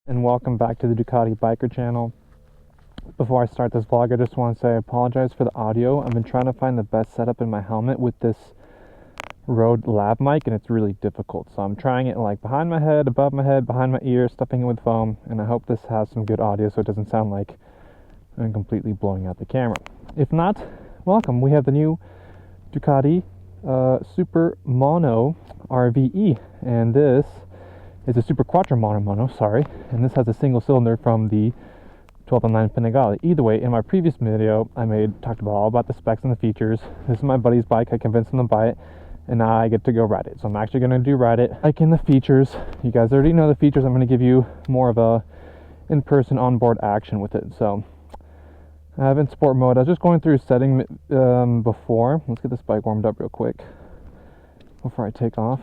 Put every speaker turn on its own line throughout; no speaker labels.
And welcome back to the Ducati Biker channel. Before I start this vlog, I just want to say I apologize for the audio. I've been trying to find the best setup in my helmet with this Rode lav mic, and it's really difficult. So I'm trying it like behind my head, above my head, behind my ear, stuffing it with foam, and I hope this has some good audio so it doesn't sound like I'm completely blowing out the camera. If not, welcome. We have the new Ducati Super Mono RVE, and this is a Superquadro mono, and this has a single cylinder from the 1209 Panigale. Either way, in my previous video, I talked about all about the specs and the features. This is my buddy's bike. I convinced him to buy it, and now I get to go ride it. So I'm actually going to ride it. Like in the features, you guys already know the features. I'm going to give you more of a in-person onboard action with it. So I have in sport mode. I was just going through setting before. Let's get this bike warmed up real quick before I take off.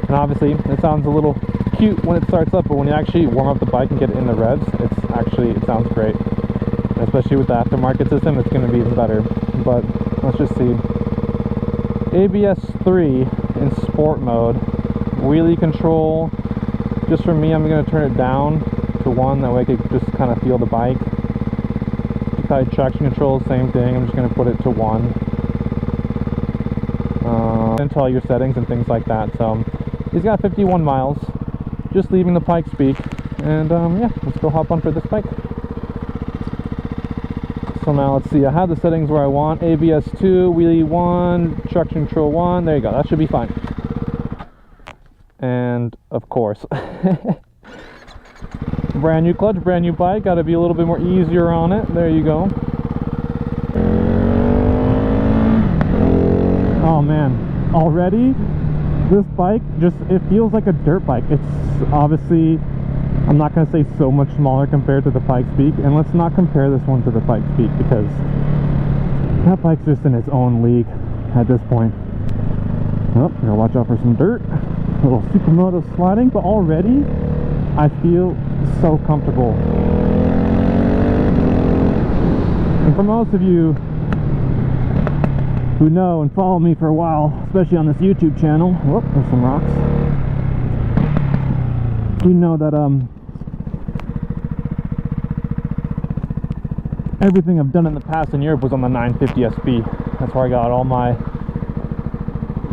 And obviously, it sounds a little cute when it starts up, but when you actually warm up the bike and get it in the revs, it sounds great. And especially with the aftermarket system, it's going to be even better. But let's just see. ABS 3 in sport mode. Wheelie control. Just for me, I'm going to turn it down to 1. That way I could just kind of feel the bike. Ducati traction control, same thing. I'm just going to put it to 1. Into all your settings and things like that. So he's got 51 miles, just leaving the Pikes Peak, and yeah, let's go hop on for this bike. So now let's see, I have the settings where I want. ABS 2, wheelie 1, traction control 1, there you go, that should be fine. And of course, brand new clutch, brand new bike, gotta be a little bit more easier on it, there you go. Oh man, already this bike it feels like a dirt bike. It's obviously, I'm not going to say so much smaller compared to the Pikes Peak, and let's not compare this one to the Pikes Peak because that bike's just in its own league at this point. Oh, gotta watch out for some dirt. A little Supermoto sliding, but already I feel so comfortable. And for most of you who know and follow me for a while, especially on this YouTube channel, whoop, there's some rocks. You know that everything I've done in the past in Europe was on the 950 SP. That's where I got all my,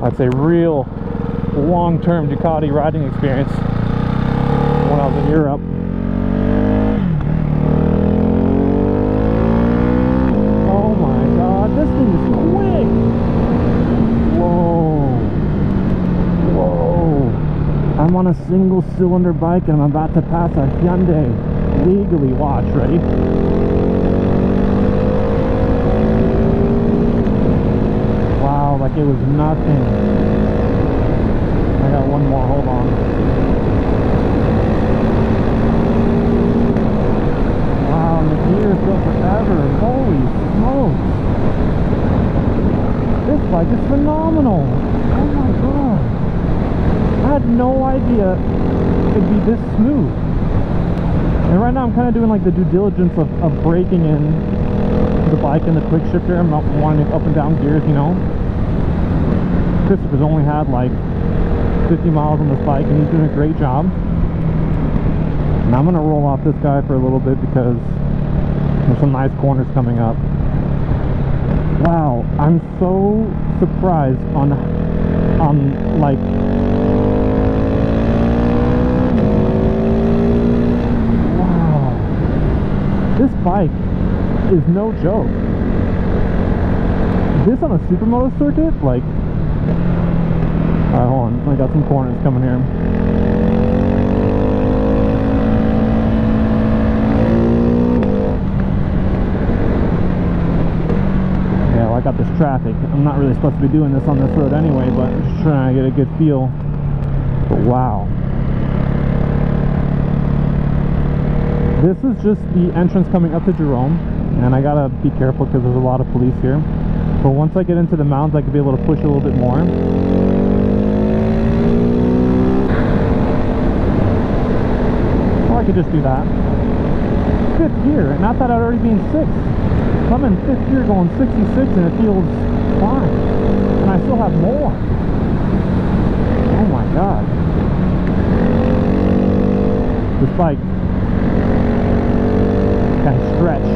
I'd say, real long-term Ducati riding experience when I was in Europe. Oh my god, this thing is quick! Whoa! I'm on a single cylinder bike and I'm about to pass a Hyundai. Legally, watch, ready? Wow, like it was nothing. I got one more, hold on. Wow, the gears go forever. Holy smokes. This bike is phenomenal. Oh my god. I had no idea it'd be this smooth. And right now I'm kind of doing like the due diligence of breaking in the bike and the quick shifter. I'm not wanting up and down gears, you know. Christopher's only had like 50 miles on this bike and he's doing a great job. And I'm gonna roll off this guy for a little bit because there's some nice corners coming up. Wow, I'm so surprised on like wow, this bike is no joke. This on a supermoto circuit, like, alright, hold on, I got some corners coming here. I got this traffic. I'm not really supposed to be doing this on this road anyway, but I'm just trying to get a good feel. But wow. This is just the entrance coming up to Jerome, and I gotta be careful because there's a lot of police here. But once I get into the mountains, I could be able to push a little bit more. Or I could just do that. 5th gear, not that I'd already be in 6th. I'm in 5th gear going 66 and it feels fine. And I still have more. Oh my god. this bike can stretch.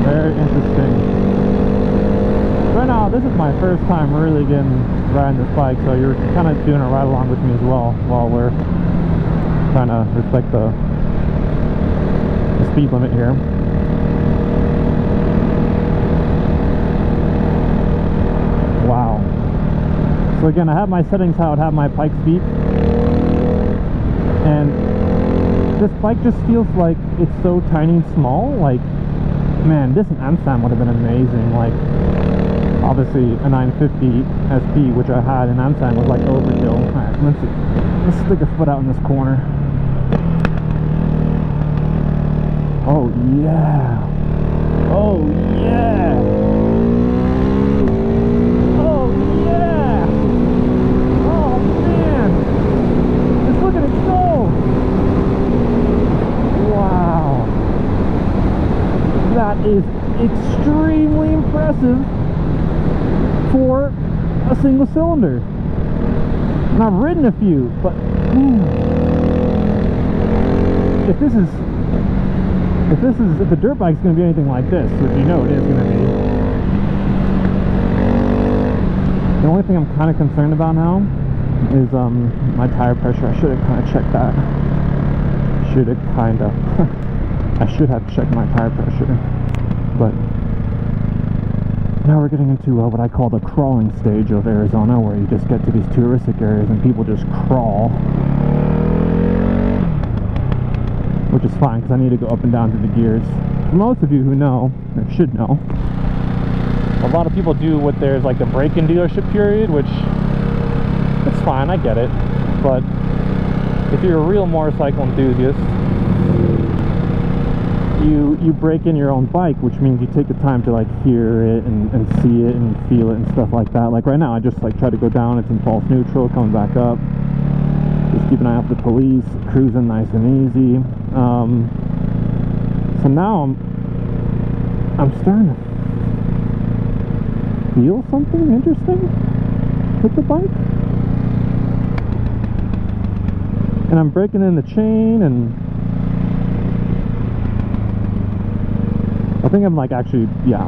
Very interesting. Right now, this is my first time really riding this bike, so you're kind of doing a ride along with me as well while we're trying to respect the speed limit here. Wow. So again, I have my settings how I would have my bike speed, and this bike just feels like it's so tiny and small. Like, man, this in Amsterdam would have been amazing. Like, obviously a 950 SP, which I had in Amsterdam, was like overkill. Alright, let's stick a foot out in this corner. Oh yeah. Oh yeah. Oh yeah. Oh man. Just look at it go. Wow. That is extremely impressive for a single cylinder. And I've ridden a few, but if the dirt bike's going to be anything like this, which you know it is going to be, the only thing I'm kind of concerned about now is my tire pressure. I should have kind of checked that. I should have checked my tire pressure, but now we're getting into what I call the crawling stage of Arizona, where you just get to these touristic areas and people just crawl, which is fine because I need to go up and down through the gears. For most of you who know, or should know, a lot of people do what there's like a break-in dealership period, which it's fine, I get it. But if you're a real motorcycle enthusiast, you break in your own bike, which means you take the time to like hear it and see it and feel it and stuff like that. Like right now, I just like try to go down, it's in false neutral, coming back up, just keep an eye out for the police, cruising nice and easy. So now I'm starting to feel something interesting with the bike, and I'm breaking in the chain, and I think I'm like actually, yeah,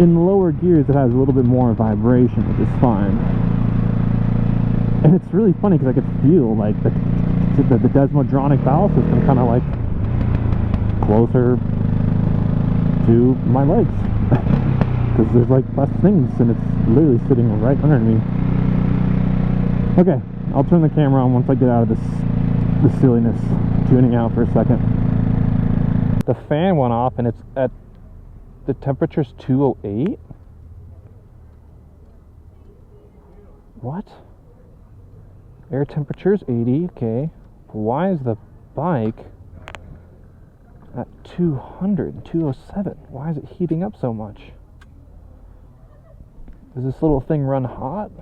in the lower gears it has a little bit more vibration, which is fine. And it's really funny because I could feel like the desmodronic valve system kind of like closer to my legs, because there's like less things and it's literally sitting right under me. Okay, I'll turn the camera on once I get out of this silliness, tuning out for a second. The fan went off and it's at the temperature's 208. What? Air temperature's 80. Okay, why is the bike at 200, 207? Why is it heating up so much? Does this little thing run hot?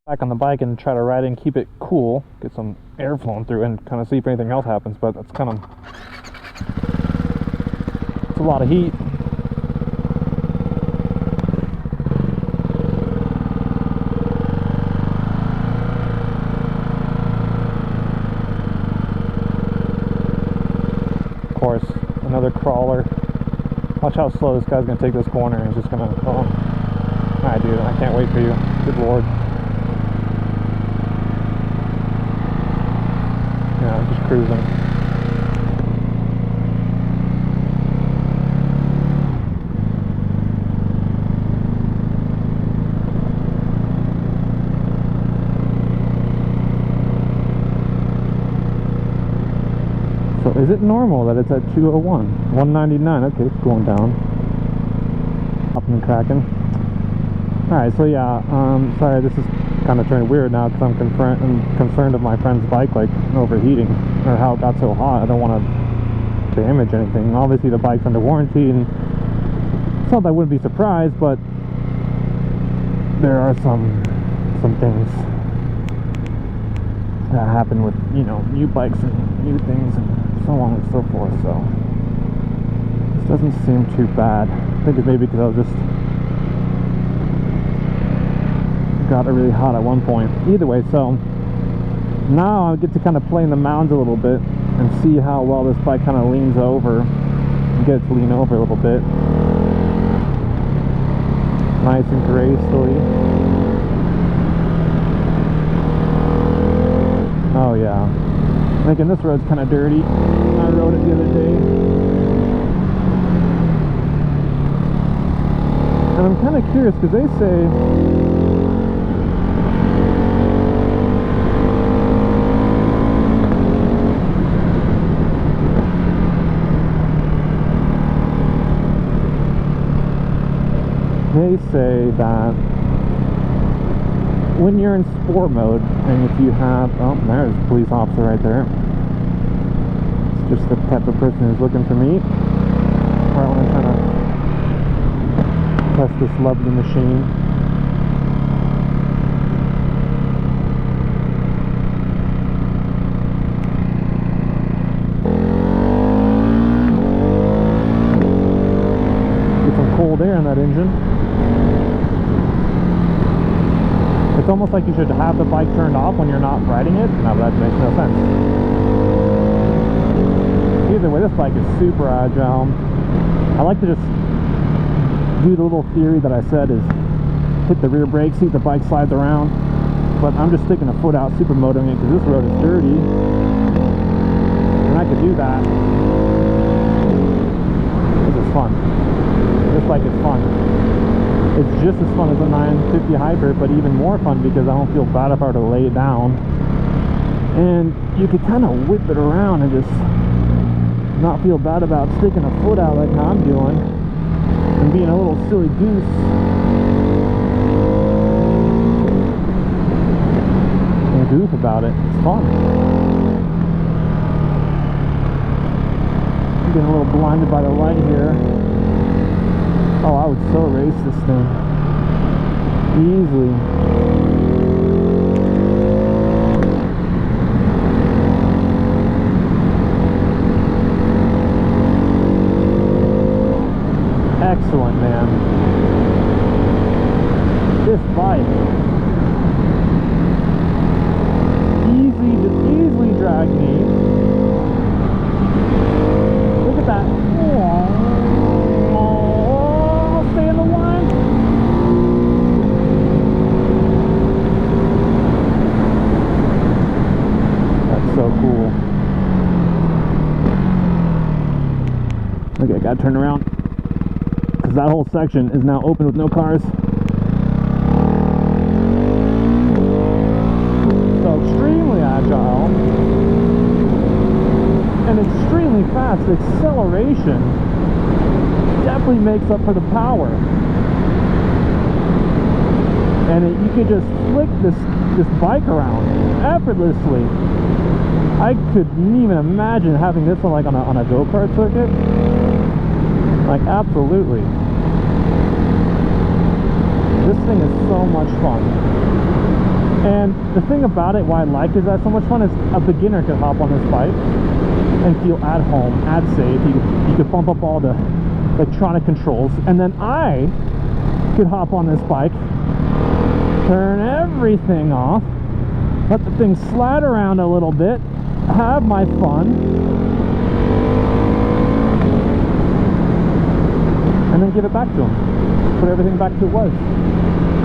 Back on the bike and try to ride it and keep it cool, get some air flowing through and kind of see if anything else happens, but that's kind of, it's a lot of heat. Of course, another crawler. Watch how slow this guy's gonna take this corner, and he's just gonna, oh, alright dude, I can't wait for you, good lord. Yeah, I'm just cruising. So is it normal that it's at 201? 199, okay, it's going down. Up and cracking. Alright, so yeah, sorry, this is kind of turning weird now because I'm concerned of my friend's bike like overheating, or how it got so hot. I don't want to damage anything. Obviously the bike's under warranty, and it's not that I wouldn't be surprised, but there are some things that happen with, you know, new bikes and new things and so on and so forth. So this doesn't seem too bad. I think it's maybe because I was just got really hot at one point. Either way, so now I get to kind of play in the mounds a little bit and see how well this bike kind of leans over. Get it to lean over a little bit. Nice and gracefully. Oh yeah. I'm thinking this road's kind of dirty. I rode it the other day. And I'm kind of curious because they say that when you're in sport mode, and if you have, oh, there's a police officer right there. It's just the type of person who's looking for me. Right when I'm trying to test this lovely machine. Get some cold air in that engine. It's almost like you should have the bike turned off when you're not riding it. No, that makes no sense. Either way, this bike is super agile. I like to just do the little theory that I said, is hit the rear brake, see if the bike slides around. But I'm just sticking a foot out, supermotoring it, because this road is dirty. And I could do that. This is fun. This bike is fun. It's just as fun as a 950 Hyper, but even more fun because I don't feel bad if I were to lay it down. And you could kind of whip it around and just not feel bad about sticking a foot out like how I'm doing and being a little silly goose. And goof about it. It's fun. I'm getting a little blinded by the light here. Oh, I would so race this thing easily. Excellent, man. This bike easily drag me. Look at that. So cool. Okay, I gotta turn around because that whole section is now open with no cars. So extremely agile and extremely fast. The acceleration definitely makes up for the power. And you could just flick this bike around effortlessly. I couldn't even imagine having this one like on a go-kart circuit. Like, absolutely. This thing is so much fun. And the thing about it, why I like is that so much fun, is a beginner could hop on this bike and feel at home, at safe. You could bump up all the electronic controls, and then I could hop on this bike, turn everything off, let the thing slide around a little bit, have my fun, and then give it back to them. Put everything back to it was.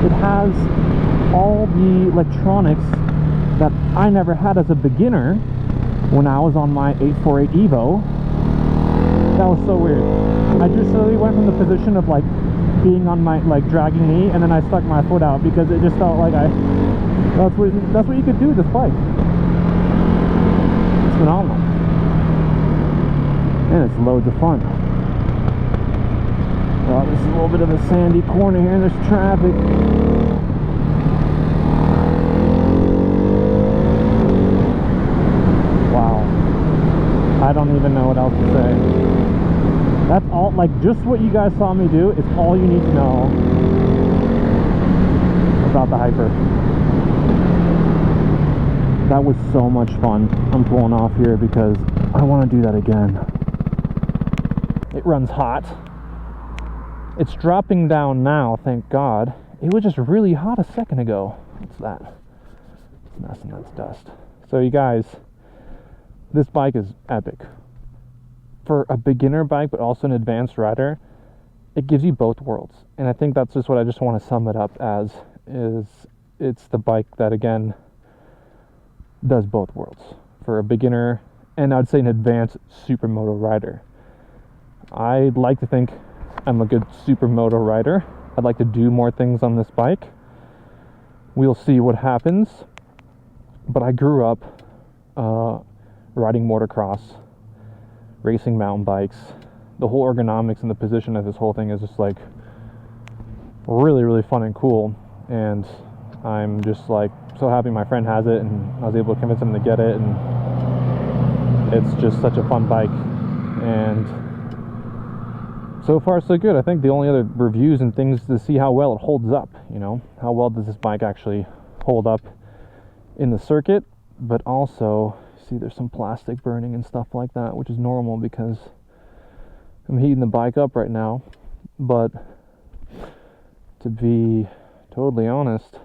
It has all the electronics that I never had as a beginner when I was on my 848 Evo. That was so weird. I just literally went from the position of like being on my, like, dragging me, and then I stuck my foot out because it just felt like that's what you could do with this bike. It's phenomenal. And it's loads of fun. Oh, this is a little bit of a sandy corner here, and there's traffic. Wow. I don't even know what else to say. That's all, like, just what you guys saw me do is all you need to know about the Hyper. That was so much fun. I'm pulling off here because I want to do that again. It runs hot. It's dropping down now, thank God. It was just really hot a second ago. What's that? It's dust and that's dust. So you guys, this bike is epic. For a beginner bike, but also an advanced rider, it gives you both worlds. And I think that's just what I just want to sum it up as, is it's the bike that, again, does both worlds. For a beginner, and I'd say an advanced supermoto rider. I'd like to think I'm a good supermoto rider. I'd like to do more things on this bike. We'll see what happens. But I grew up riding motocross, racing mountain bikes. The whole ergonomics and the position of this whole thing is just like really, really fun and cool. And I'm just like so happy my friend has it, and I was able to convince him to get it, and it's just such a fun bike. And so far so good. I think the only other reviews and things to see how well it holds up, you know, how well does this bike actually hold up in the circuit. But also, see, there's some plastic burning and stuff like that, which is normal because I'm heating the bike up right now. But to be totally honest,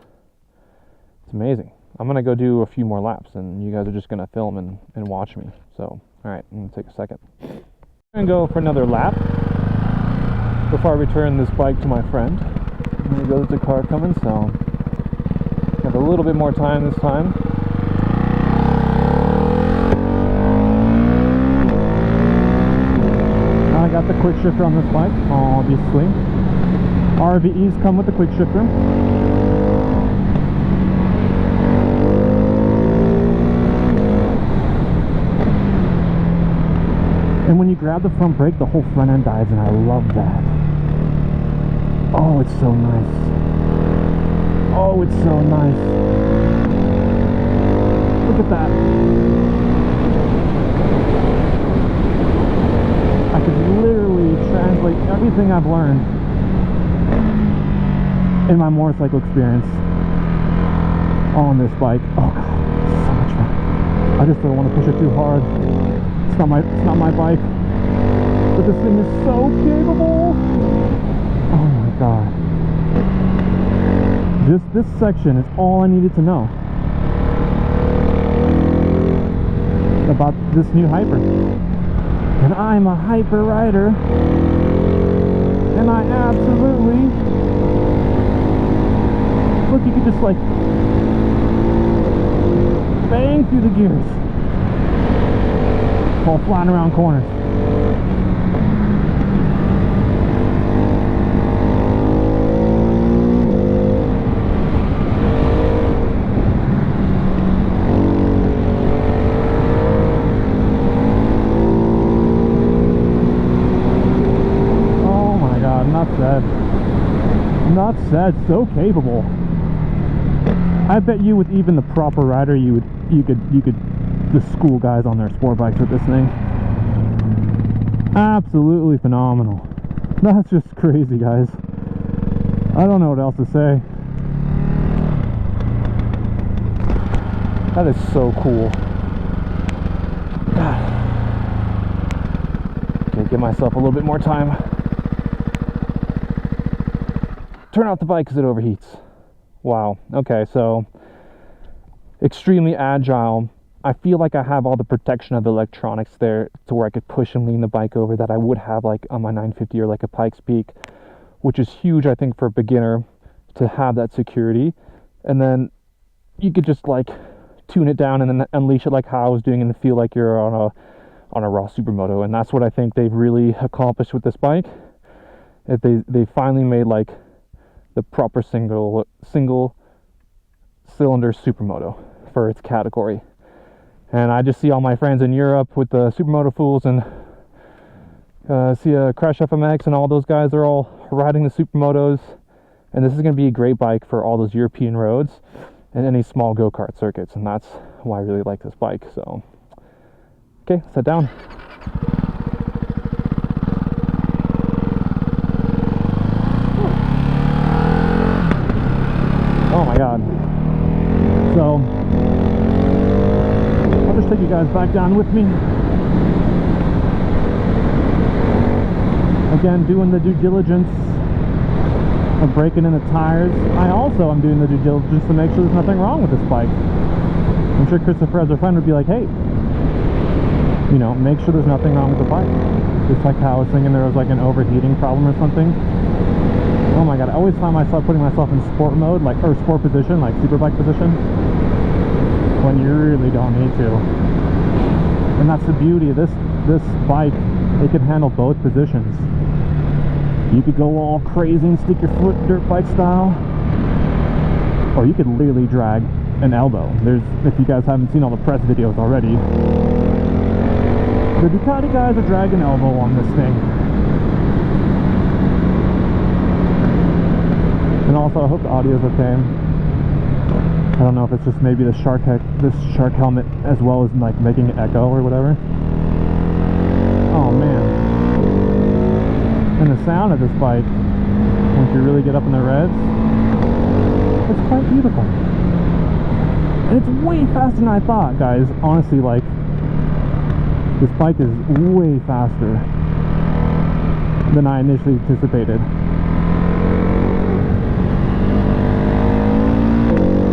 it's amazing. I'm gonna go do a few more laps, and you guys are just gonna film and watch me. So, alright, I'm gonna take a second. I'm gonna go for another lap before I return this bike to my friend. There goes the car coming, so have a little bit more time this time. I got the quick shifter on this bike, obviously. RVEs come with the quick shifter. And when you grab the front brake, the whole front end dives, and I love that. Oh, it's so nice. Oh, it's so nice. Look at that. I could literally translate everything I've learned in my motorcycle experience on this bike. Oh god, it's so much fun. I just don't want to push it too hard. It's not my bike. But this thing is so capable. Oh my god. This section is all I needed to know about this new Hyper. And I'm a Hyper rider, and I absolutely, look, you could just like bang through the gears, while flying around corners. Not said, so capable. I bet you with even the proper rider, you could just school guys on their sport bikes with this thing. Absolutely phenomenal. That's just crazy, guys. I don't know what else to say. That is so cool. God. Okay, give myself a little bit more time. Turn off the bike because it overheats. Wow. Okay, so extremely agile. I feel like I have all the protection of the electronics there to where I could push and lean the bike over that I would have like on my 950 or like a Pikes Peak, which is huge, I think, for a beginner to have that security. And then you could just like tune it down and then unleash it like how I was doing and feel like you're on a raw supermoto. And that's what I think they've really accomplished with this bike. If they finally made like the proper single cylinder supermoto for its category. And I just see all my friends in Europe with the supermoto fools, and see a Crash FMX and all those guys are all riding the supermotos, and this is going to be a great bike for all those European roads and any small go-kart circuits, and that's why I really like this bike. So okay, sit down. Oh my god. So I'll just take you guys back down with me. Again, doing the due diligence of breaking in the tires. I also am doing the due diligence to make sure there's nothing wrong with this bike. I'm sure Christopher as a friend would be like, hey, you know, make sure there's nothing wrong with the bike. Just like how I was thinking there was like an overheating problem or something. Oh my god, I always find myself putting myself in sport mode, like, or sport position, like superbike position, when you really don't need to. And that's the beauty of this bike. It can handle both positions. You could go all crazy and stick your foot dirt bike style, or you could literally drag an elbow. There's, if you guys haven't seen all the press videos already, the Ducati guys are dragging elbow on this thing. And also I hope the audio is okay. I don't know if it's just maybe the shark helmet as well as like making it echo or whatever. Oh man. And the sound of this bike, once you really get up in the reds, it's quite beautiful. And it's way faster than I thought, guys. Honestly, like, this bike is way faster than I initially anticipated.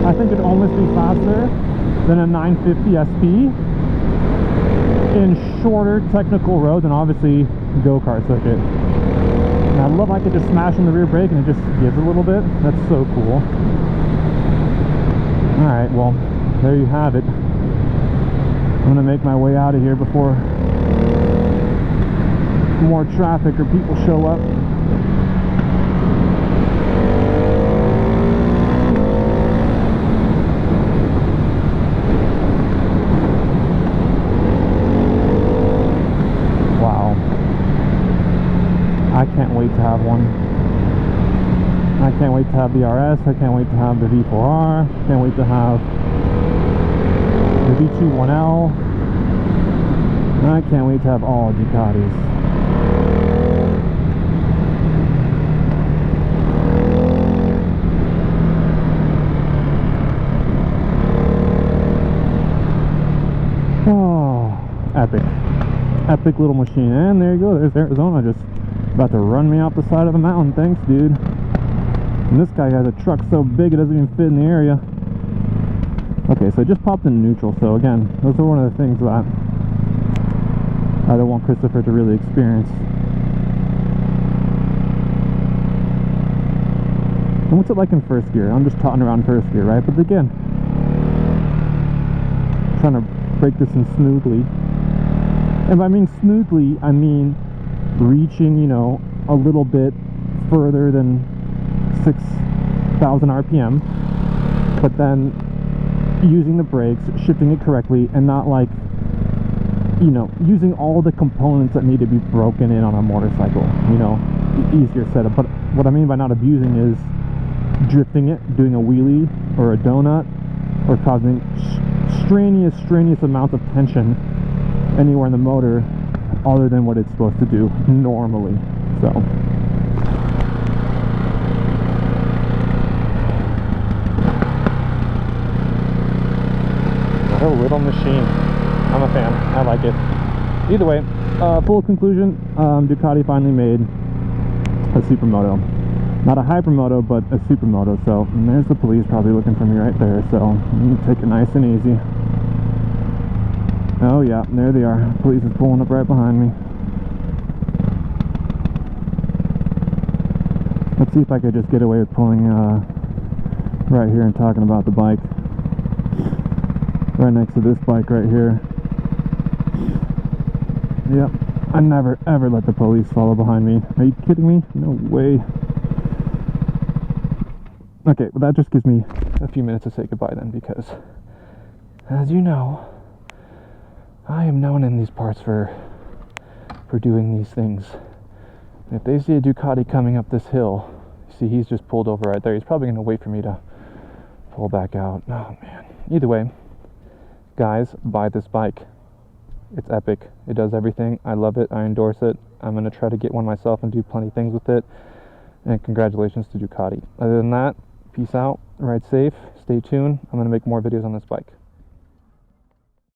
I think it'd almost be faster than a 950 SP in shorter technical roads and obviously go-kart circuit. And I love how I could just smash in the rear brake and it just gives a little bit. That's so cool. Alright, well, there you have it. I'm gonna make my way out of here before more traffic or people show up. Wow. I can't wait to have one. I can't wait to have the RS, I can't wait to have the V4R, can't wait to have the V21L, and I can't wait to have all Ducatis. Oh, epic. Epic little machine. And there you go, there's Arizona just about to run me off the side of the mountain. Thanks, dude. And this guy has a truck so big it doesn't even fit in the area. Okay, so it just popped in neutral, so again, those are one of the things that I don't want Christopher to really experience. And what's it like in first gear? I'm just trotting around first gear, right? But again, trying to break this in smoothly. And by mean smoothly, I mean reaching, you know, a little bit further than 6,000 RPM, but then using the brakes, shifting it correctly, and not like, you know, using all the components that need to be broken in on a motorcycle, you know, easier setup. But what I mean by not abusing is drifting it, doing a wheelie or a donut, or causing strenuous amounts of tension anywhere in the motor other than what it's supposed to do normally. So what a little machine. I'm a fan. I like it. Either way, full conclusion, Ducati finally made a Supermoto. Not a Hypermoto, but a Supermoto. So, and there's the police probably looking for me right there. So, I'm going to take it nice and easy. Oh yeah, there they are. Police is pulling up right behind me. Let's see if I could just get away with pulling right here and talking about the bike. Right next to this bike right here. Yep, I never ever let the police follow behind me. Are you kidding me? No way. Okay, well that just gives me a few minutes to say goodbye then, because as you know, I am known in these parts for doing these things. If they see a Ducati coming up this hill, see he's just pulled over right there. He's probably going to wait for me to pull back out. Oh man. Either way, guys, buy this bike. It's epic. It does everything. I love it. I endorse it. I'm going to try to get one myself and do plenty of things with it. And congratulations to Ducati. Other than that, peace out. Ride safe. Stay tuned. I'm going to make more videos on this bike.